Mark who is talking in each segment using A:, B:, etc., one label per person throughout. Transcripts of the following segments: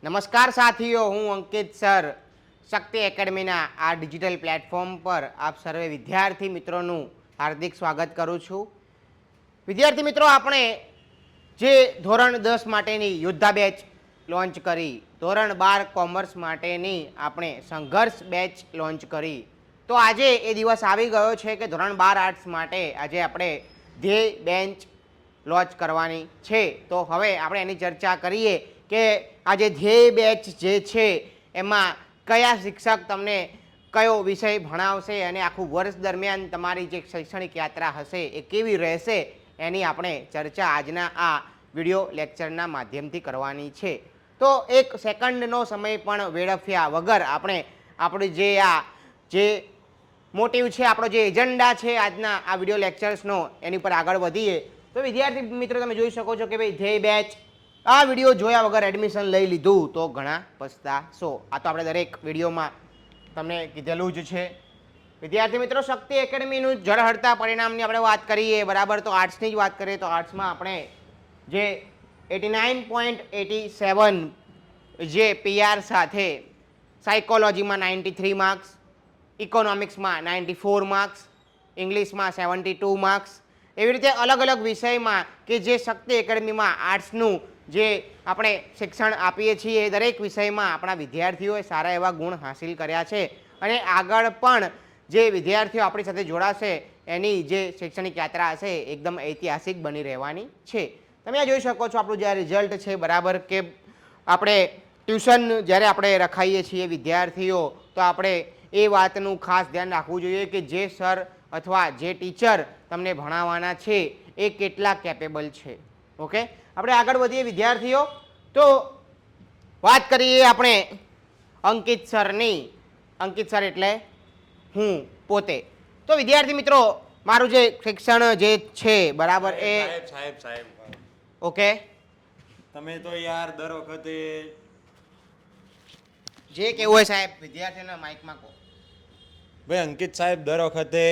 A: નમસ્કાર સાથીઓ, હું અંકિત સર શક્તિ એકેડમીના આ ડિજિટલ પ્લેટફોર્મ પર આપ સર્વે વિદ્યાર્થી મિત્રોનું હાર્દિક સ્વાગત કરું છું. વિદ્યાર્થી મિત્રો, આપણે જે ધોરણ 10 માટેની યોદ્ધા બેચ લોન્ચ કરી, ધોરણ 12 કોમર્સ માટેની આપણે સંઘર્ષ બેચ લોન્ચ કરી, તો આજે એ દિવસ આવી ગયો છે કે ધોરણ 12 આર્ટ્સ માટે આજે આપણે ધ્યેય બેન્ચ લોન્ચ કરવાની છે. તો હવે આપણે એની ચર્ચા કરીએ કે આજે ધ્યેય બેચ જે છે એમાં કયા શિક્ષક તમને કયો વિષય ભણાવશે અને આખું વર્ષ દરમિયાન તમારી જે શૈક્ષણિક યાત્રા હશે એ કેવી રહેશે એની આપણે ચર્ચા આજના આ વિડીયો લેક્ચરના માધ્યમથી કરવાની છે. તો એક સેકન્ડનો સમય પણ વેડફ્યા વગર આપણે આપણી જે મોટિવ છે, આપણો જે એજન્ડા છે આજના આ વિડીયો લેક્ચર્સનો, એની પર આગળ વધીએ. તો વિદ્યાર્થી મિત્રો, તમે જોઈ શકો છો કે ભાઈ ધ્યેય બેચ આ વિડીયો જોયા વગર એડમિશન લઈ લીધું તો ઘણા પસ્તાશો. આ તો આપણે દરેક વિડીયોમાં તમને કીધેલું જ છે. વિદ્યાર્થી મિત્રો, શક્તિ એકેડમીનું ઝળહળતા પરિણામની આપણે વાત કરીએ, બરાબર, તો આર્ટ્સની જ વાત કરીએ તો આર્ટ્સમાં આપણે જે 89.87 જે પીઆર સાથે, સાયકોલોજીમાં 93 માર્ક્સ, ઇકોનોમિક્સમાં 94 માર્ક્સ, ઇંગ્લિશમાં 72 માર્ક્સ, એવી રીતે અલગ અલગ વિષયમાં કે જે શક્તિ એકેડમીમાં આર્ટ્સનું જે આપણે શિક્ષણ આપીએ છીએ એ દરેક વિષયમાં આપણા વિદ્યાર્થીઓએ સારા એવા ગુણ હાંસિલ કર્યા છે અને આગળ પણ જે વિદ્યાર્થીઓ આપણી સાથે જોડાશે એની જે શૈક્ષણિક યાત્રા હશે એકદમ ઐતિહાસિક બની રહેવાની છે. તમે આ જોઈ શકો છો આપણું જે રિઝલ્ટ છે, બરાબર, કે આપણે ટ્યુશન જ્યારે આપણે રખાઈએ છીએ વિદ્યાર્થીઓ, તો આપણે એ વાતનું ખાસ ધ્યાન રાખવું જોઈએ કે જે સર અથવા જે ટીચર તમને ભણાવવાના છે એ કેટલા કેપેબલ છે. ઓકે, આપણે આગળ વધીએ વિદ્યાર્થીઓ. તો વાત કરીએ આપણે અંકિત સરની. અંકિત સર એટલે હું પોતે. તો વિદ્યાર્થી મિત્રો, મારું જે શિક્ષણ જે છે, બરાબર, એ
B: સાહેબ
A: ઓકે,
B: તમે તો યાર દર વખતે
A: જે કેવું હોય સાહેબ વિદ્યાર્થીઓના માઇકમાં કહો.
B: ભાઈ અંકિત સાહેબ, દર વખતે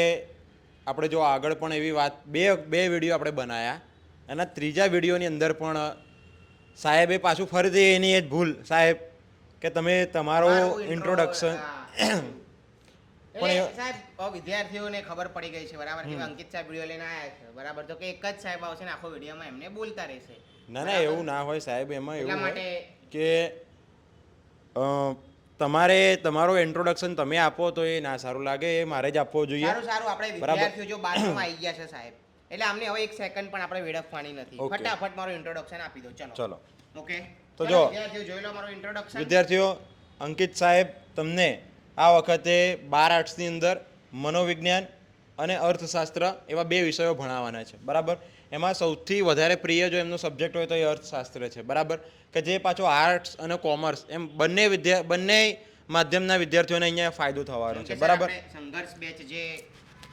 B: આપણે જો આગળ પણ એવી વાત બે વિડીયો આપણે બનાવ્યા, એના ત્રીજા વિડીયોની અંદર પણ સાહેબે પાછું ફરીથી એની એ જ ભૂલ સાહેબ કે તમે તમારો ઇન્ટ્રોડક્શન
A: એટલે સાહેબ વિદ્યાર્થીઓને ખબર પડી ગઈ છે, બરાબર, કે અંકિત સાહેબ વિડીયો લઈને આવ્યા છે, બરાબર, તો કે એક જ સાહેબ આવશે ને આખો વિડીયોમાં એમને બોલતા રહેશે.
B: ના એવું ના હોય સાહેબ. એમાં એવું
A: માટે
B: કે તમારે તમારો ઇન્ટ્રોડક્શન તમે આપો તો એ ના સારું લાગે, એ મારે જ આપવો જોઈએ.
A: સારું, આપણે વિદ્યાર્થીઓ જો 12માં આવી ગયા છે સાહેબ, એટલે આમને હવે એક સેકન્ડ પણ આપણે વેડફવાની નથી. ફટાફટ મારું ઇન્ટ્રોડક્શન આપી દો. ચલો. ઓકે,
B: તો જો
A: વિદ્યાર્થીઓ જોઈ લો મારું ઇન્ટ્રોડક્શન.
B: વિદ્યાર્થીઓ, અંકિત સાહેબ તમને આ વખતે 12 આર્ટ્સની અંદર મનોવિજ્ઞાન અને અર્થશાસ્ત્ર એવા બે વિષયો ભણાવવાના છે, બરાબર. એમાં સૌથી વધારે પ્રિય જો એમનો સબ્જેક્ટ હોય તો એ અર્થશાસ્ત્ર છે, બરાબર, કે જે પાછો આર્ટ્સ અને કોમર્સ એમ બંને માધ્યમના વિદ્યાર્થીઓને અહીંયા ફાયદો થવાનો છે, બરાબર.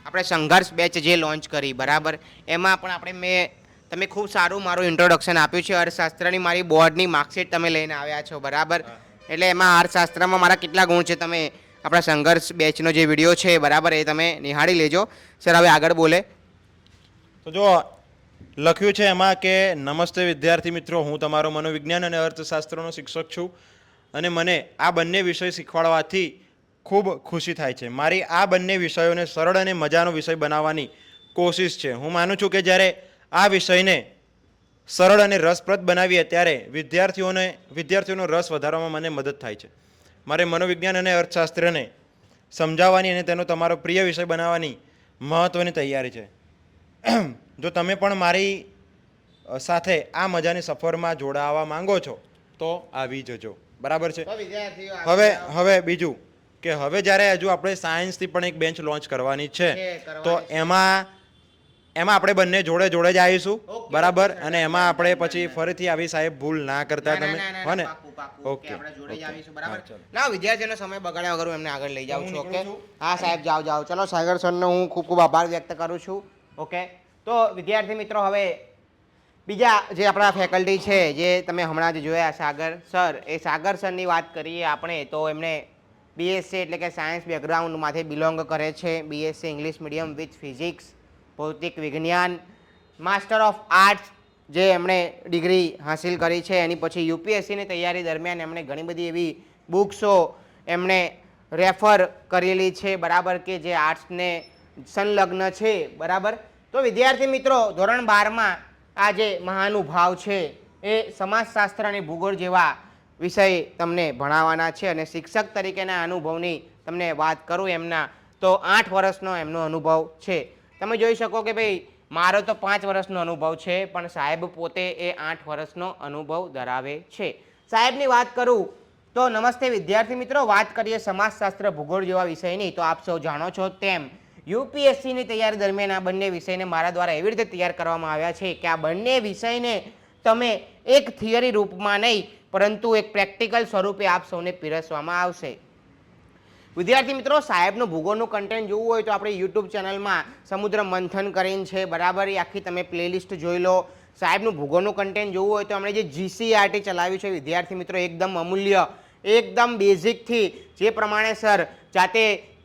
A: આપણે સંઘર્ષ બેચ જે લોન્ચ કરી, બરાબર, એમાં પણ તમે ખૂબ સારું મારું ઇન્ટ્રોડક્શન આપ્યું છે. અર્થશાસ્ત્રની મારી બોર્ડની માર્કશીટ તમે લઈને આવ્યા છો, બરાબર, એટલે એમાં અર્થશાસ્ત્રમાં મારા કેટલા ગુણ છે તમે આપણા સંઘર્ષ બેચનો જે વિડીયો છે, બરાબર, એ તમે નિહાળી લેજો. સર હવે આગળ બોલે.
B: તો જો લખ્યું છે એમાં કે નમસ્તે વિદ્યાર્થી મિત્રો, હું તમારો મનોવિજ્ઞાન અને અર્થશાસ્ત્રનો શિક્ષક છું અને મને આ બંને વિષય શીખવાડવાથી ખૂબ ખુશી થાય છે. મારી આ બંને વિષયોને સરળ અને મજાનો વિષય બનાવવાની કોશિશ છે. હું માનું છું કે જ્યારે આ વિષયને સરળ અને રસપ્રદ બનાવીએ ત્યારે વિદ્યાર્થીઓનો રસ વધારવામાં મને મદદ થાય છે. મારે મનોવિજ્ઞાન અને અર્થશાસ્ત્રને સમજાવવાની અને તેનો તમારો પ્રિય વિષય બનાવવાની મહત્ત્વની તૈયારી છે. જો તમે પણ મારી સાથે આ મજાની સફરમાં જોડાવા માંગો છો તો આવી જજો, બરાબર છે. હવે બીજું કે હવે જ્યારે હજુ આપણે સાયન્સથી પણ એક બેન્ચ લોન્ચ કરવાની છે, તો એમાં આપણે બંને જોડે જ આવીશું, બરાબર, અને એમાં આપણે પછી ફરીથી આવી સાહેબ ભૂલ ના કરતા તમે, હો ને? ઓકે,
A: ના વિદ્યાર્થીઓનો સમય બગાડ્યા વગર એમને આગળ લઈ જાઉં છું. ઓકે, હા સાહેબ, જાઓ. ચલો, સાગર સરનો હું ખૂબ આભાર વ્યક્ત કરું છું. ઓકે, તો વિદ્યાર્થી મિત્રો, હવે બીજા જે આપણા ફેકલ્ટી છે જે તમે હમણાં જ જોયા સાગર સર, એ સાગર સરની વાત કરીએ આપણે તો એમને બીએસસી એટલે કે સાયન્સ બેકગ્રાઉન્ડમાંથી બિલોંગ કરે છે. BSc English medium with physics, ભૌતિક વિજ્ઞાન, માસ્ટર ઓફ આર્ટ્સ જે એમણે ડિગ્રી હાંસિલ કરી છે એની પછી યુપીએસસીની તૈયારી દરમિયાન એમણે ઘણી બધી એવી બુક્સો એમણે રેફર કરેલી છે, બરાબર, કે જે આર્ટ્સને સંલગ્ન છે, બરાબર. તો વિદ્યાર્થી મિત્રો, ધોરણ 12માં આ જે મહાનુભાવ છે એ સમાજશાસ્ત્ર અને ભૂગોળ જેવા વિષય તમને ભણાવવાના છે. અને શિક્ષક તરીકેના અનુભવની તમને વાત કરું એમના, તો 8 વર્ષનો એમનો અનુભવ છે. તમે જોઈ શકો કે ભાઈ મારો તો 5 વર્ષનો અનુભવ છે, પણ સાહેબ પોતે એ 8 વર્ષનો અનુભવ ધરાવે છે. સાહેબની વાત કરું તો નમસ્તે વિદ્યાર્થી મિત્રો, વાત કરીએ સમાજશાસ્ત્ર ભૂગોળ જેવા વિષયની, તો આપ સૌ જાણો છો તેમ યુપીએસસીની તૈયારી દરમિયાન આ બંને વિષયને મારા દ્વારા એવી રીતે તૈયાર કરવામાં આવ્યા છે કે આ બંને વિષયને તમે એક થિયરી રૂપમાં નહીં પરંતુ એક પ્રેક્ટિકલ સ્વરૂપે આપ સૌને પીરસવામાં આવશે. વિદ્યાર્થી મિત્રો, સાહેબનું ભૂગોળનું કન્ટેન્ટ જોવું હોય તો આપણે યુટ્યુબ ચેનલમાં સમુદ્ર મંથન કરીને છે, બરાબર, એ આખી તમે પ્લેલિસ્ટ જોઈ લો. સાહેબનું ભૂગોળનું કન્ટેન્ટ જોવું હોય તો આપણે જે જીસીઆરટી ચલાવ્યું છે વિદ્યાર્થી મિત્રો, એકદમ અમૂલ્ય, એકદમ બેઝિકથી જે પ્રમાણે સર જાતે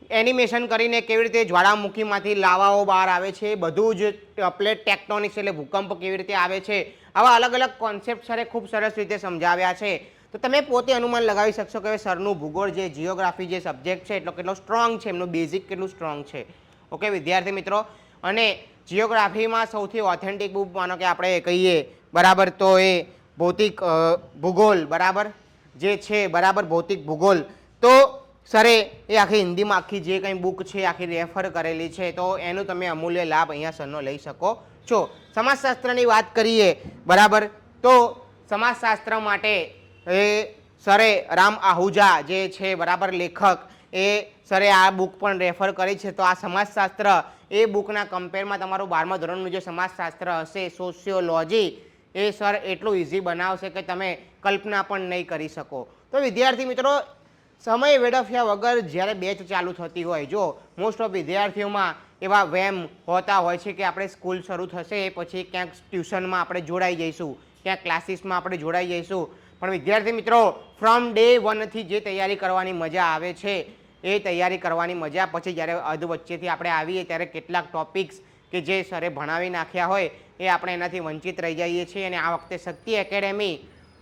A: એનિમેશન કરીને કેવી રીતે જ્વાળામુખીમાંથી લાવાઓ બહાર આવે છે, બધું જ પ્લેટ ટેક્ટોનિક્સ એટલે ભૂકંપ કેવી રીતે આવે છે, આવા અલગ અલગ કોન્સેપ્ટ સરે ખૂબ સરસ રીતે સમજાવ્યા છે. તો તમે પોતે અનુમાન લગાવી શકશો કે સરનું ભૂગોળ જે જિયોગ્રાફી જે સબ્જેક્ટ છે એટલો કેટલો સ્ટ્રોંગ છે, એમનું બેઝિક કેટલું સ્ટ્રોંગ છે. ઓકે વિદ્યાર્થી મિત્રો, અને જિયોગ્રાફીમાં સૌથી ઓથેન્ટિક બુક માનો કે આપણે કહીએ, બરાબર, તો એ ભૌતિક ભૂગોળ, બરાબર, જે છે, બરાબર, ભૌતિક ભૂગોળ. તો સરે એ આખી હિન્દીમાં આખી જે કંઈ બુક છે આખી રેફર કરેલી છે, તો એનું તમે અમૂલ્ય લાભ અહીંયા સરનો લઈ શકો છો. સમાજશાસ્ત્રની વાત કરીએ, બરાબર, તો સમાજશાસ્ત્ર માટે એ સરે રામ આહુજા જે છે, બરાબર, લેખક, એ સરે આ બુક પણ રેફર કરી છે. તો આ સમાજશાસ્ત્ર એ બુકના કમ્પેરમાં તમારું 12મા ધોરણનું જે સમાજશાસ્ત્ર હશે, સોશિયોલોજી, એ સર એટલું ઇઝી બનાવશે કે તમે કલ્પના પણ નહીં કરી શકો. તો વિદ્યાર્થી મિત્રો, સમય વેડફ્યા વગર જ્યારે બેચ ચાલુ થતી હોય, જો મોસ્ટ ઓફ વિદ્યાર્થીઓમાં એવા વેમ હોતા હોય છે કે આપણે સ્કૂલ શરૂ થશે પછી ક્યાંક ટ્યુશનમાં આપણે જોડાઈ જઈશું, ક્યાંક ક્લાસીસમાં આપણે જોડાઈ જઈશું, પણ વિદ્યાર્થી મિત્રો, ફ્રોમ ડે 1થી જે તૈયારી કરવાની મજા આવે છે એ તૈયારી કરવાની મજા પછી જ્યારે અધ વચ્ચેથી આપણે આવીએ ત્યારે કેટલાક ટોપિક્સ કે જે સરે ભણાવી નાખ્યા હોય એ આપણે એનાથી વંચિત રહી જઈએ છીએ. અને આ વખતે શક્તિ એકેડેમી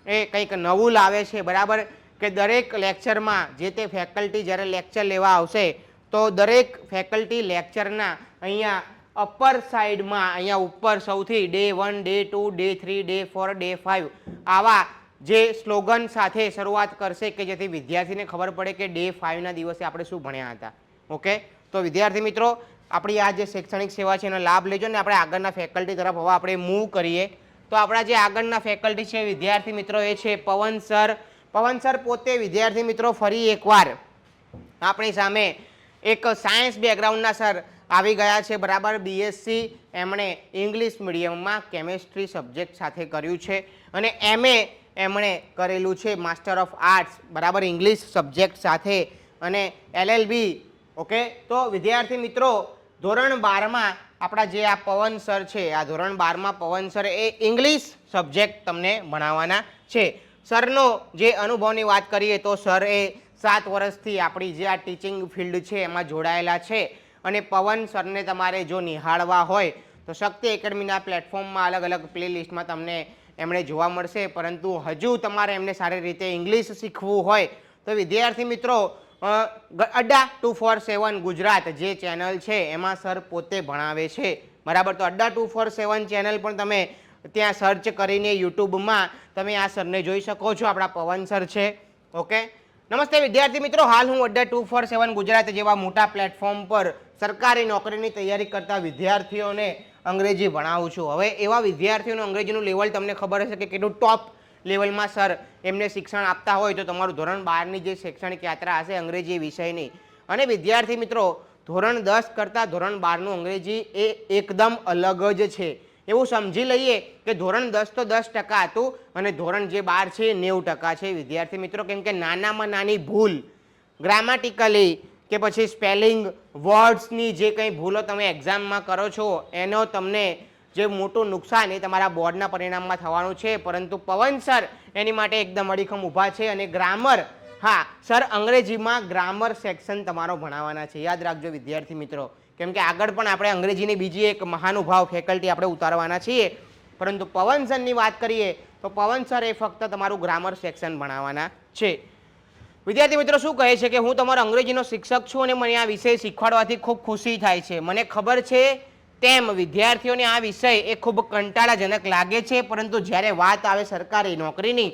A: એ કંઈક નવું લાવે છે, બરાબર, કે દરેક લેક્ચરમાં જે તે ફેકલ્ટી જ્યારે લેક્ચર લેવા આવશે તો દરેક ફેકલ્ટી લેક્ચરના અહીંયા અપર સાઈડમાં, અહીંયા ઉપર સૌથી day 1, day 2, day 3, day 4, day 5 આવા જે સ્લોગન સાથે શરૂઆત કરશે કે જેથી વિદ્યાર્થીને ખબર પડે કે ડે 5ના દિવસે આપણે શું ભણ્યા હતા. ઓકે, તો વિદ્યાર્થી મિત્રો, આપણી આ જે શૈક્ષણિક સેવા છે એનો લાભ લેજો ને આપણે આગળના ફેકલ્ટી તરફ હવે આપણે મૂવ કરીએ. તો આપણા જે આગળના ફેકલ્ટી છે વિદ્યાર્થી મિત્રો એ છે પવન સર. પવન સર પોતે વિદ્યાર્થી મિત્રો ફરી એકવાર આપણી સામે એક સાયન્સ બેકગ્રાઉન્ડના સર આવી ગયા છે, બરાબર. બીએસસી એમણે ઇંગ્લિશ મીડિયમમાં કેમેસ્ટ્રી સબ્જેક્ટ સાથે કર્યું છે અને એમએ એમણે કરેલું છે માસ્ટર ઓફ આર્ટ્સ, બરાબર, ઇંગ્લિશ સબ્જેક્ટ સાથે, અને એલએલબી. ઓકે, તો વિદ્યાર્થી મિત્રો, ધોરણ 12માં આપણા જે આ પવન સર છે, આ ધોરણ 12માં પવન સર એ ઇંગ્લિશ સબ્જેક્ટ તમને ભણાવવાના છે. સરનો જે અનુભવની વાત કરીએ તો સર એ 7 વર્ષથી આપણી જે આ ટીચિંગ ફિલ્ડ છે એમાં જોડાયેલા છે. અને પવન સરને તમારે જો નિહાળવા હોય તો શક્તિ એકેડમીના પ્લેટફોર્મમાં અલગ અલગ પ્લેલિસ્ટમાં તમને એમણે જોવા મળશે. પરંતુ હજુ તમારે એમને સારી રીતે ઇંગ્લિશ શીખવું હોય તો વિદ્યાર્થી મિત્રો, અડ્ડા 247 ગુજરાત જે ચેનલ છે એમાં સર પોતે ભણાવે છે, બરાબર. તો અડ્ડા 247 ચેનલ પણ તમે ત્યાં સર્ચ કરીને યુટ્યુબમાં તમે આ સરને જોઈ શકો છો, આપણા પવન સર છે. ઓકે, નમસ્તે વિદ્યાર્થી મિત્રો, હાલ હું અડ્ડા 247 ગુજરાત જેવા મોટા પ્લેટફોર્મ પર સરકારી નોકરીની તૈયારી કરતા વિદ્યાર્થીઓને અંગ્રેજી ભણાવું છું. હવે એવા વિદ્યાર્થીઓનું અંગ્રેજીનું લેવલ તમને ખબર હશે કે કેટલું ટોપ લેવલમાં સર એમને શિક્ષણ આપતા હોય. તો તમારું ધોરણ 12ની જે શૈક્ષણિક યાત્રા હશે અંગ્રેજી વિષયની, અને વિદ્યાર્થી મિત્રો, ધોરણ 10 કરતાં ધોરણ 12નું અંગ્રેજી એ એકદમ અલગ જ છે. એવું સમજી લઈએ કે ધોરણ 10 તો 10% હતું અને ધોરણ જે 12 છે એ 90% છે વિદ્યાર્થી મિત્રો. કેમ કે નાનામાં નાની ભૂલ ગ્રામેટિકલી કે પછી સ્પેલિંગ વર્ડ્સની જે કંઈ ભૂલો તમે એક્ઝામમાં કરો છો એનો તમને જે મોટું નુકસાન એ તમારા બોર્ડના પરિણામમાં થવાનું છે. પરંતુ પવન સર એની માટે એકદમ અડીખમ ઊભા છે. અને ગ્રામર, હા સર, અંગ્રેજીમાં ગ્રામર સેક્શન તમારો ભણાવવાના છે, યાદ રાખજો વિદ્યાર્થી મિત્રો. કેમ કે આગળ પણ આપણે અંગ્રેજીની બીજી એક મહાનુભાવ ફેકલ્ટી આપણે ઉતારવાના છીએ. પરંતુ પવન સરની વાત કરીએ તો પવન સર એ ફક્ત તમારું ગ્રામર સેક્શન ભણાવવાના છે. વિદ્યાર્થી મિત્રો શું કહે છે કે હું તમારો અંગ્રેજીનો શિક્ષક છું અને મને આ વિષય શીખવાડવાથી ખૂબ ખુશી થાય છે. મને ખબર છે તેમ વિદ્યાર્થીઓને આ વિષય એ ખૂબ કંટાળાજનક લાગે છે, પરંતુ જ્યારે વાત આવે સરકારી નોકરીની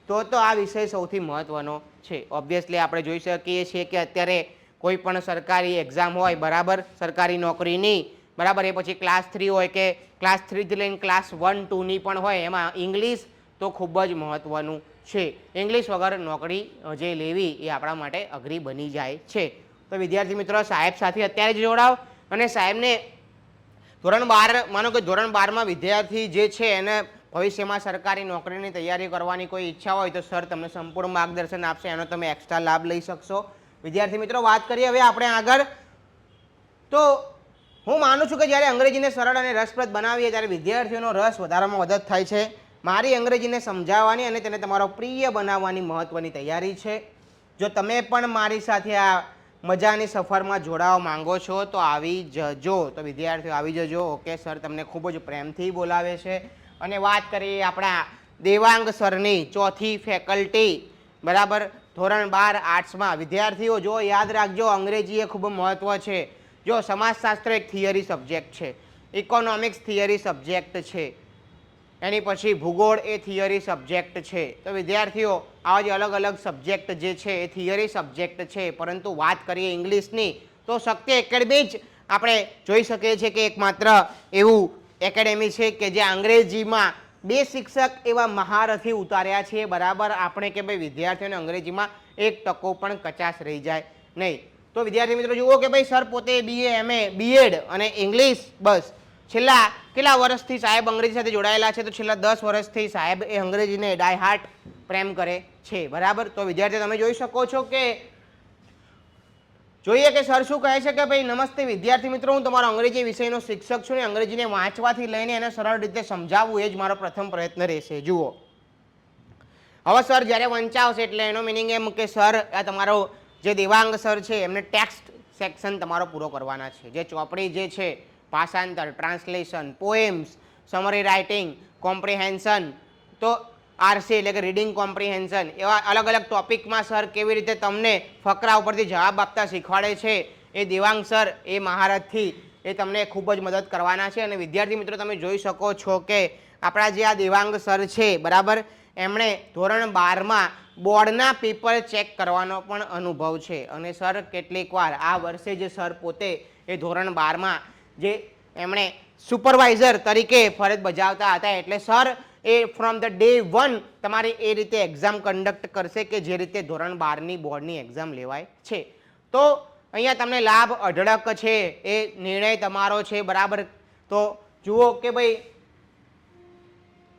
A: તો આ વિષય સૌથી મહત્ત્વનો છે. ઓબ્વિયસલી આપણે જોઈ શકીએ છીએ કે અત્યારે કોઈ પણ સરકારી એક્ઝામ હોય, બરાબર, સરકારી નોકરીની, બરાબર, એ પછી ક્લાસ 3 હોય કે ક્લાસ 3 થી લઈને ક્લાસ 1, 2ની પણ હોય, એમાં ઇંગ્લિશ તો ખૂબ જ મહત્ત્વનું છે. ઇંગ્લિશ વગર નોકરી જે લેવી એ આપણા માટે અઘરી બની જાય છે. તો વિદ્યાર્થી મિત્રો સાહેબ સાથે અત્યારે જ જોડાવ અને સાહેબને ધોરણ 12, માનો કે ધોરણ 12માં વિદ્યાર્થી જે છે એને ભવિષ્યમાં સરકારી નોકરીની તૈયારી કરવાની કોઈ ઈચ્છા હોય તો સર તમને સંપૂર્ણ માર્ગદર્શન આપશે, એનો તમે એક્સ્ટ્રા લાભ લઈ શકશો. વિદ્યાર્થી મિત્રો વાત કરીએ હવે આપણે આગળ. તો હું માનું છું કે જ્યારે અંગ્રેજીને સરળ અને રસપ્રદ બનાવીએ ત્યારે વિદ્યાર્થીઓનો રસ વધારામાં મદદ થાય છે. મારી અંગ્રેજીને સમજાવવાની અને તેને તમારો પ્રિય બનાવવાની મહત્ત્વની તૈયારી છે. જો તમે પણ મારી સાથે આ મજાની સફરમાં જોડાવા માંગો છો તો આવી જજો. તો વિદ્યાર્થીઓ આવી જજો. ઓકે, સર તમને ખૂબ જ પ્રેમથી બોલાવે છે. અને વાત કરીએ આપણા દેવાંગ સરની, ચોથી ફેકલ્ટી, બરાબર, ધોરણ 12 આર્ટ્સમાં. વિદ્યાર્થીઓ જો યાદ રાખજો, અંગ્રેજી એ ખૂબ મહત્ત્વ છે. જો સમાજશાસ્ત્ર એક થિયરી સબ્જેક્ટ છે, ઇકોનોમિક્સ થિયરી સબ્જેક્ટ છે, એની પછી ભૂગોળ એ થિયરી સબ્જેક્ટ છે. તો વિદ્યાર્થીઓ આવા જે અલગ અલગ સબ્જેક્ટ જે છે એ થિયરી સબ્જેક્ટ છે, પરંતુ વાત કરીએ ઇંગ્લિશની તો શક્તિ એકેડમી જ આપણે જોઈ શકીએ છીએ કે એકમાત્ર એવું એકેડેમી છે કે જે અંગ્રેજીમાં 2 શિક્ષક એવા મહારથી ઉતાર્યા છે, બરાબર. આપણે કે ભાઈ વિદ્યાર્થીઓને અંગ્રેજીમાં 1% પણ કચાશ રહી જાય નહીં. તો વિદ્યાર્થી મિત્રો જુઓ કે ભાઈ સર પોતે BA, MA, B.Ed અને ઇંગ્લિશ, બસ છેલ્લા કેટલા વર્ષથી સાહેબ અંગ્રેજી સાથે જોડાયેલા છે? તો છેલ્લા 10 વર્ષથી સાહેબ એ અંગ્રેજીને ડાય હાર્ટ પ્રેમ કરે છે, બરાબર. તો વિદ્યાર્થીઓ તમે જોઈ શકો છો કે જોઈએ કે સર શું કહે છે કે ભાઈ નમસ્તે વિદ્યાર્થી મિત્રો, હું તમારો અંગ્રેજી વિષયનો શિક્ષક છું અને અંગ્રેજીને વાંચવાથી લઈને એને સરળ રીતે સમજાવવું એ જ મારો પ્રથમ પ્રયત્ન રહેશે. જુઓ હવે સર જ્યારે વંચાવશે એટલે એનો મિનિંગ એમ કે સર આ તમારો જે દેવાંગ સર છે એમને ટેક્સ્ટ સેક્શન તમારો પૂરો કરવાના છે. જે ચોપડી જે છે, ભાષાંતર, translation, poems, summary writing, comprehension, તો આરસી એટલે કે રીડિંગ કોમ્પ્રિહેન્શન, એવા અલગ અલગ ટોપિકમાં સર કેવી રીતે તમને ફકરા ઉપરથી જવાબ આપતા શીખવાડે છે એ દેવાંગ સર એ મહારથથી એ તમને ખૂબ જ મદદ કરવાના છે. અને વિદ્યાર્થી મિત્રો તમે જોઈ શકો છો કે આપણા જે આ દેવાંગ સર છે, બરાબર, એમણે ધોરણ 12માં બોર્ડના પેપર ચેક કરવાનો પણ અનુભવ છે. અને સર કેટલીક વાર આ વર્ષે જે સર પોતે એ ધોરણ 12માં જે એમણે સુપરવાઇઝર તરીકે ફરજ બજાવતા હતા, એટલે sir A from the day 1 તમારી એ રીતે એક્ઝામ કન્ડક્ટ કરશે કે જે રીતે ધોરણ 12ની બોર્ડની એક્ઝામ લેવાય છે. તો અહીંયા તમને લાભ અઢળક છે, એ નિર્ણય તમારો છે, બરાબર. તો જુઓ કે ભાઈ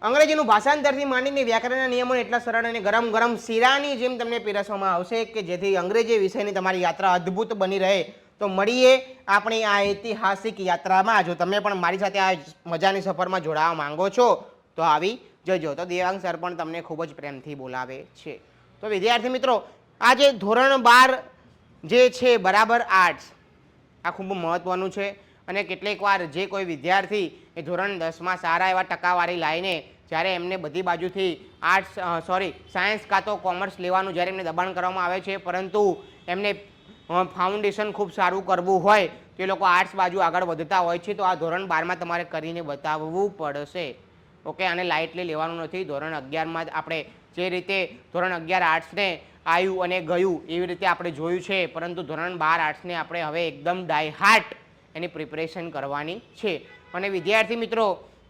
A: અંગ્રેજીનું ભાષાંતરથી માંડીને વ્યાકરણના નિયમો એટલા સરળ અને ગરમ ગરમ શીરાની જેમ તમને પીરસવામાં આવશે કે જેથી અંગ્રેજી વિષયની તમારી યાત્રા અદ્ભુત બની રહે. તો મળીએ આપણી આ ઐતિહાસિક યાત્રામાં. જો તમે પણ મારી સાથે આ મજાની સફરમાં જોડાવા માંગો છો તો આવી જજો. તો દેવાંગ સર પણ તમને ખૂબ જ પ્રેમથી બોલાવે છે. તો વિદ્યાર્થી મિત્રો આ જે ધોરણ 12 જે છે, બરાબર, આર્ટ્સ, આ ખૂબ મહત્ત્વનું છે. અને કેટલીક વાર જે કોઈ વિદ્યાર્થી એ ધોરણ 10માં સારા એવા ટકાવારી લાવીને જ્યારે એમને બધી બાજુથી સાયન્સ કાં તો કોમર્સ લેવાનું જ્યારે એમને દબાણ કરવામાં આવે છે, પરંતુ એમને ફાઉન્ડેશન ખૂબ સારું કરવું હોય તો એ લોકો આર્ટ્સ બાજુ આગળ વધતા હોય છે. તો આ ધોરણ 12માં તમારે કરીને બતાવવું પડશે. ઓકે, આને લાઇટલી લેવાનું નથી. ધોરણ 11માં જ આપણે જે રીતે ધોરણ 11 આર્ટ્સને આવ્યું અને ગયું એવી રીતે આપણે જોયું છે, પરંતુ ધોરણ 12 આર્ટ્સને આપણે હવે એકદમ ડાય હાર્ટ એની પ્રિપરેશન કરવાની છે. અને વિદ્યાર્થી મિત્રો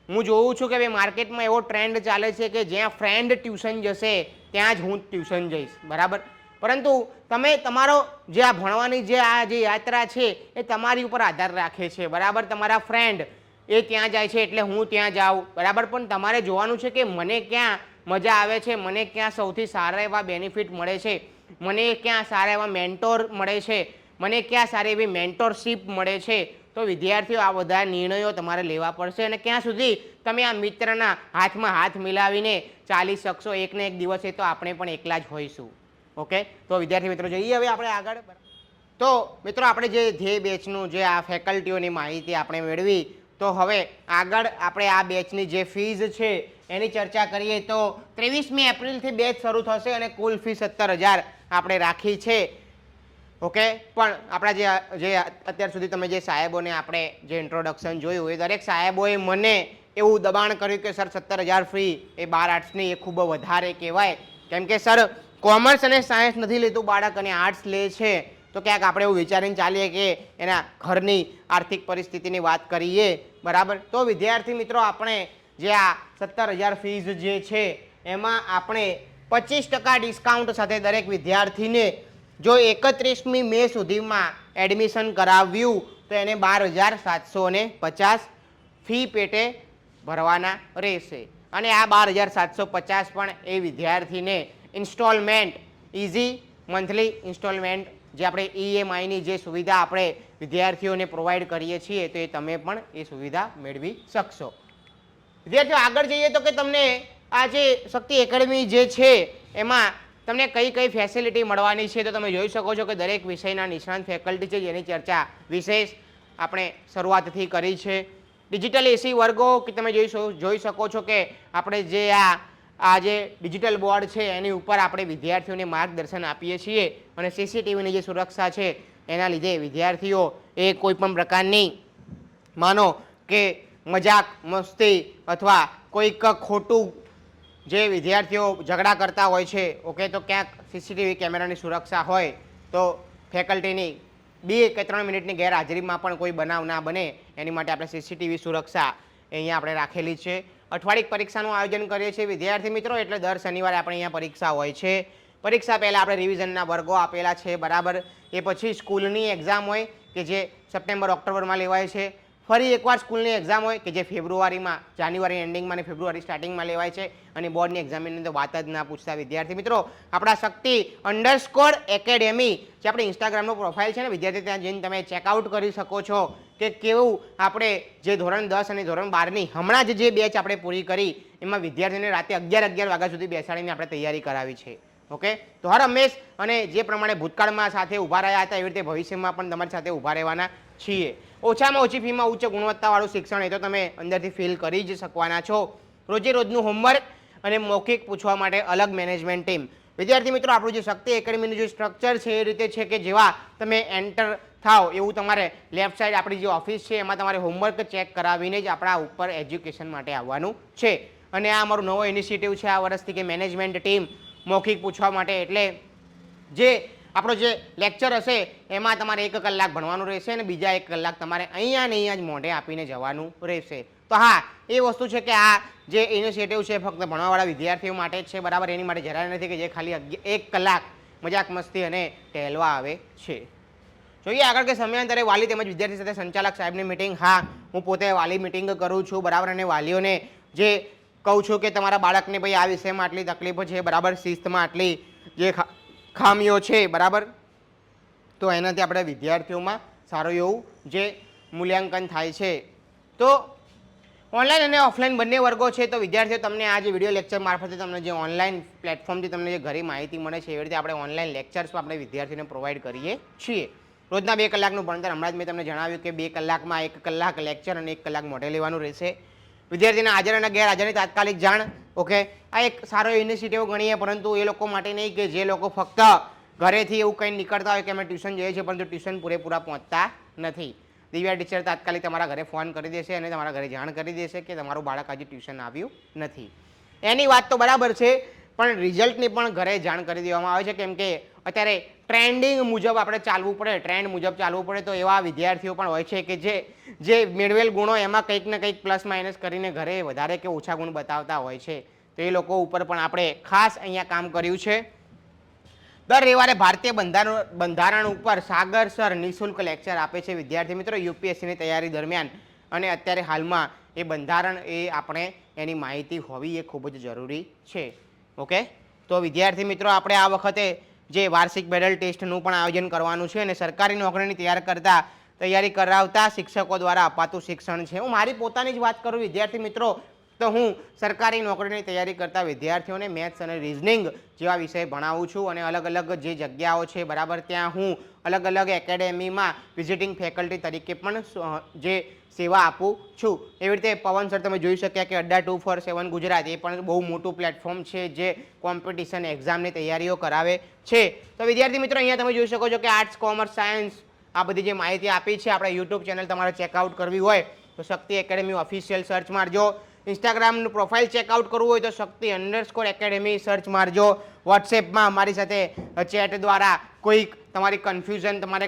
A: હું જોઉં છું કે ભાઈ માર્કેટમાં એવો ટ્રેન્ડ ચાલે છે કે જ્યાં ફ્રેન્ડ ટ્યુશન જશે ત્યાં જ હું ટ્યુશન જઈશ, બરાબર. પરંતુ તમે તમારો જે આ ભણવાની જે યાત્રા છે એ તમારી ઉપર આધાર રાખે છે, બરાબર. તમારા ફ્રેન્ડ એ ત્યાં જાય છે એટલે હું ત્યાં જાઉં, બરાબર. પણ તમારે જોવાનું છે કે મને ક્યાં મજા આવે છે, મને ક્યાં સૌથી સારા એવા બેનિફિટ મળે છે, મને ક્યાં સારા એવા મેન્ટોર મળે છે, મને ક્યાં સારી એવી મેન્ટોરશીપ મળે છે. તો વિદ્યાર્થીઓ આ બધા નિર્ણયો તમારે લેવા પડશે. અને ક્યાં સુધી તમે આ મિત્રના હાથમાં હાથ મિલાવીને ચાલી શકશો? એક ને એક દિવસે તો આપણે પણ એકલા જ હોઈશું. ઓકે, તો વિદ્યાર્થી મિત્રો જઈએ હવે આપણે આગળ. તો મિત્રો આપણે જે ધ્યેય બેચનું જે આ ફેકલ્ટીઓની માહિતી આપણે મેળવી, તો હવે આગળ આપણે આ બેચની જે ફીઝ છે એની ચર્ચા કરીએ તો 23મી એપ્રિલથી બેચ શરૂ થશે અને કુલ ફી 17,000 આપણે રાખી છે. ઓકે, પણ આપણા જે અત્યાર સુધી તમે જે સાહેબોને આપણે જે ઇન્ટ્રોડક્શન જોયું એ દરેક સાહેબોએ મને એવું દબાણ કર્યું કે સર 17,000 ફી એ 12 આર્ટ્સની એ ખૂબ વધારે કહેવાય, કેમ કે સર કોમર્સ અને સાયન્સ નથી લેતું બાળક અને આર્ટ્સ લે છે, તો ક્યાંક આપણે એવું વિચારીને ચાલીએ કે એના ઘરની આર્થિક પરિસ્થિતિની વાત કરીએ, બરાબર. તો વિદ્યાર્થી મિત્રો આપણે જે આ 17,000 ફીઝ જે છે એમાં આપણે 25% ડિસ્કાઉન્ટ સાથે દરેક વિદ્યાર્થીને જો 31મી મે સુધીમાં એડમિશન કરાવ્યું તો એને 12,750 ફી પેટે ભરવાના રહેશે. અને આ 12,750 પણ એ વિદ્યાર્થીને ઇન્સ્ટોલમેન્ટ ઇઝી મંથલી ઇન્સ્ટોલમેન્ટ જે આપણે EMIની જે સુવિધા આપણે વિદ્યાર્થીઓને પ્રોવાઈડ કરીએ છીએ તો એ તમે પણ એ સુવિધા મેળવી શકશો. વિદ્યાર્થીઓ આગળ જઈએ તો કે તમને આ જે શક્તિ એકેડમી જે છે એમાં તમને કઈ કઈ ફેસિલિટી મળવાની છે તો તમે જોઈ શકો છો કે દરેક વિષયના નિષ્ણાંત ફેકલ્ટી છે જેની ચર્ચા વિશેષ આપણે શરૂઆતથી કરી છે. ડિજિટલ એસી વર્ગો કે તમે જોઈ શકો છો કે આપણે જે આ જે ડિજિટલ બોર્ડ છે એની ઉપર આપણે વિદ્યાર્થીઓને માર્ગદર્શન આપીએ છીએ અને CCTVની જે સુરક્ષા છે એના લીધે વિદ્યાર્થીઓ એ કોઈ પણ પ્રકારની માનો કે મજાક મસ્તી અથવા કોઈક ખોટું જે વિદ્યાર્થીઓ ઝઘડા કરતા હોય છે, ઓકે, તો ક્યાંક CCTV કેમેરાની સુરક્ષા હોય તો ફેકલ્ટીની 2 કે 3 મિનિટની ગેરહાજરીમાં પણ કોઈ બનાવ ના બને એની માટે આપણે CCTV સુરક્ષા અહીંયા આપણે રાખેલી છે. અઠવાડિક પરીક્ષાનું આયોજન કરીએ છીએ વિદ્યાર્થી મિત્રો, એટલે દર શનિવારે આપણે અહીંયા પરીક્ષા હોય છે. પરીક્ષા પહેલાં આપણે રિવિઝનના વર્ગો આપેલા છે, બરાબર. એ પછી સ્કૂલની એક્ઝામ હોય કે જે સપ્ટેમ્બર ઓક્ટોબરમાં લેવાય છે. ફરી એકવાર સ્કૂલની એક્ઝામ હોય કે જે ફેબ્રુઆરીમાં, જાન્યુઆરી એન્ડિંગમાં અને ફેબ્રુઆરી સ્ટાર્ટિંગમાં લેવાય છે. અને બોર્ડની એક્ઝામની તો વાત જ ના પૂછતા વિદ્યાર્થી મિત્રો. આપણા શક્તિ _એકેડેમી જે આપણે ઇન્સ્ટાગ્રામનો પ્રોફાઇલ છે ને વિદ્યાર્થી, ત્યાં જઈને તમે ચેકઆઉટ કરી શકો છો કે કેવું આપણે જે ધોરણ 10 અને ધોરણ 12ની હમણાં જ જે બેચ આપણે પૂરી કરી એમાં વિદ્યાર્થીને રાતે 11 વાગ્યા સુધી બેસાડીને આપણે તૈયારી કરાવી છે. ઓકે, તો હર હંમેશ અને જે પ્રમાણે ભૂતકાળમાં સાથે ઊભા રહ્યા હતા એવી રીતે ભવિષ્યમાં પણ તમારી સાથે ઊભા રહેવાના છીએ. ઓછામાં ઓછી ફીમાં ઉચ્ચ ગુણવત્તાવાળું શિક્ષણ એ તો તમે અંદરથી ફીલ કરી જ શકવાના છો. રોજે રોજનું હોમવર્ક અને મૌખિક પૂછવા માટે અલગ મેનેજમેન્ટ ટીમ. વિદ્યાર્થી મિત્રો આપણું જે શક્તિ એકેડમીનું જે સ્ટ્રક્ચર છે એ રીતે છે કે જેવા તમે એન્ટર થાવ એવું તમારે લેફ્ટ સાઈડ આપણી જે ઓફિસ છે એમાં તમારે હોમવર્ક ચેક કરાવીને જ આપણા ઉપર એજ્યુકેશન માટે આવવાનું છે. અને આ અમારું નવો ઇનિશિયેટિવ છે આ વર્ષથી કે મેનેજમેન્ટ ટીમ મૌખિક પૂછવા માટે, એટલે જે આપણો જે લેક્ચર હશે એમાં તમારે 1 કલાક ભણવાનું રહેશે અને બીજા 1 કલાક તમારે અહીંયા ને અહીંયા જ મોઢે આપીને જવાનું રહેશે. તો હા, એ વસ્તુ છે કે આ જે ઇનિશિયેટિવ છે ફક્ત ભણવાવાળા વિદ્યાર્થીઓ માટે જ છે, બરાબર. એની માટે જરાય નથી કે જે ખાલી 1 કલાક મજાક મસ્તી અને ટહેલવા આવે છે. જોઈએ આગળ કે સમયાંતરે વાલી તેમજ વિદ્યાર્થી સાથે સંચાલક સાહેબની મિટિંગ. હા, હું પોતે વાલી મિટિંગ કરું છું, બરાબર. અને વાલીઓને જે કહું છું કે તમારા બાળકને ભાઈ આ વિષયમાં આટલી તકલીફો છે, બરાબર, શિસ્તમાં આટલી જે ખામીઓ છે, બરાબર, તો એનાથી આપણે વિદ્યાર્થીઓમાં સારું એવું જે મૂલ્યાંકન થાય છે. તો ઓનલાઈન અને ઓફલાઈન બંને વર્ગો છે. તો વિદ્યાર્થીઓ તમને આ જે વિડીયો લેક્ચર મારફતે તમને જે ઓનલાઈન પ્લેટફોર્મથી તમને જે ઘરે માહિતી મળે છે એવી રીતે આપણે ઓનલાઈન લેક્ચર્સ આપણે વિદ્યાર્થીઓને પ્રોવાઈડ કરીએ છીએ. રોજના 2 કલાકનું ભણતર. હમણાં જ મેં તમને જણાવ્યું કે 2 કલાકમાં 1 કલાક લેક્ચર અને 1 કલાક મોઢે લેવાનું રહેશે. વિદ્યાર્થીના હાજર અને ગેરહાજરની તાત્કાલિક જાણ. ઓકે, આ એક સારો ઇનિશિયેટિવ ગણીએ, પરંતુ એ લોકો માટે નહીં કે જે લોકો ફક્ત ઘરેથી એવું કંઈ નીકળતા હોય કે અમે ટ્યુશન જઈએ છીએ પરંતુ ટ્યુશન પૂરેપૂરા પહોંચતા નથી. દિવ્યા ટીચર તાત્કાલિક તમારા ઘરે ફોન કરી દેશે અને તમારા ઘરે જાણ કરી દેશે કે તમારું બાળક આજે ટ્યુશન આવ્યું નથી. એની વાત તો બરાબર છે, પણ રિઝલ્ટની પણ ઘરે જાણ કરી દેવામાં આવે છે, કેમ કે અત્યારે ટ્રેન્ડિંગ મુજબ આપણે ચાલવું પડે, ટ્રેન્ડ મુજબ ચાલવું પડે. તો એવા વિદ્યાર્થીઓ પણ હોય છે કે જે મેળવેલ ગુણો એમાં કંઈક ને કંઈક પ્લસ માઇનસ કરીને ઘરે વધારે કે ઓછા ગુણ બતાવતા હોય છે. તો એ લોકો ઉપર પણ આપણે ખાસ અહીંયા કામ કર્યું છે. દર રવિવારે ભારતીય બંધારણ ઉપર સાગર સર નિઃશુલ્ક લેક્ચર આપે છે વિદ્યાર્થી મિત્રો યુપીએસસીની તૈયારી દરમિયાન. અને અત્યારે હાલમાં એ બંધારણ એ આપણે એની માહિતી હોવી એ ખૂબ જ જરૂરી છે. ઓકે, તો વિદ્યાર્થી મિત્રો આપણે આ વખતે જે વાર્ષિક બેડલ ટેસ્ટનું પણ આયોજન કરવાનું છે અને સરકારી નોકરીની તૈયારી કરાવતા શિક્ષકો દ્વારા અપાતું શિક્ષણ છે. હું મારી પોતાની જ વાત કરું વિદ્યાર્થી મિત્રો તો હું સરકારી નોકરીની તૈયારી કરતા વિદ્યાર્થીઓને મેથ્સ અને રિઝનિંગ જેવા વિષય ભણાવું છું અને અલગ અલગ જે જગ્યાઓ છે બરાબર ત્યાં હું અલગ અલગ એકેડેમીમાં વિઝિટિંગ ફેકલ્ટી તરીકે પણ જે સેવા આપું છું. એવી રીતે પવન સર તમે જોઈ શક્યા કે અડ્ડા 247 ગુજરાત એ પણ બહુ મોટું પ્લેટફોર્મ છે જે કોમ્પિટિશન એક્ઝામની તૈયારીઓ કરાવે છે. તો વિદ્યાર્થી મિત્રો અહીંયા તમે જોઈ શકો છો કે આર્ટ્સ કોમર્સ સાયન્સ આ બધી જે માહિતી આપી છે. આપણે યુટ્યુબ ચેનલ તમારે ચેકઆઉટ કરવી હોય તો શક્તિ એકેડેમી ઓફિશિયલ સર્ચ મારજો. ઇન્સ્ટાગ્રામનું પ્રોફાઇલ ચેકઆઉટ કરવું હોય તો શક્તિ_એકેડેમી સર્ચ મારજો. વોટ્સએપમાં અમારી સાથે ચેટ દ્વારા કોઈક તમારી કન્ફ્યુઝન તમારે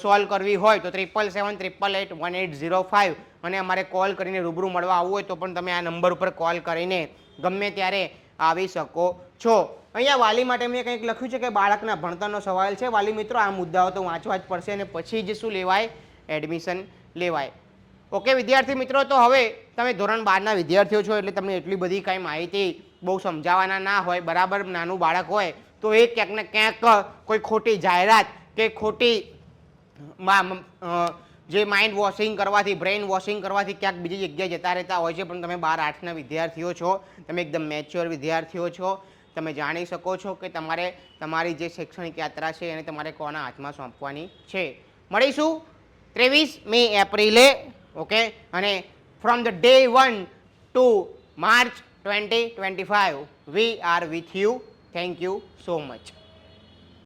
A: સોલ્વ કરવી હોય તો 777881805 અને અમારે કોલ કરીને રૂબરૂ મળવા આવવું હોય તો પણ તમે આ નંબર ઉપર કોલ કરીને ગમે ત્યારે આવી શકો છો. અહીંયા વાલી માટે મેં કંઈક લખ્યું છે કે બાળકના ભણતરનો સવાલ છે. વાલી મિત્રો આ મુદ્દાઓ તો વાંચવા જ પડશે અને પછી જ શું લેવાય એડમિશન લેવાય. ઓકે વિદ્યાર્થી મિત્રો, તો હવે તમે ધોરણ 12ના વિદ્યાર્થીઓ છો એટલે તમને એટલી બધી કાંઈ માહિતી બહુ સમજાવવાના ના હોય. બરાબર, નાનું બાળક હોય તો એ ક્યાંક ને ક્યાંક કોઈ ખોટી જાહેરાત કે ખોટી જે માઇન્ડ વોશિંગ કરવાથી બ્રેઇન વોશિંગ કરવાથી ક્યાંક બીજી જગ્યાએ જતા રહેતા હોય છે. પણ તમે 12-8ના વિદ્યાર્થીઓ છો, તમે એકદમ મેચ્યોર વિદ્યાર્થીઓ છો. તમે જાણી શકો છો કે તમારે તમારી જે શૈક્ષણિક યાત્રા છે એને તમારે કોના હાથમાં સોંપવાની છે. મળીશું 23મી એપ્રિલે. ઓકે, અને from the day 1 to March 2025 we are with you. Thank you so much.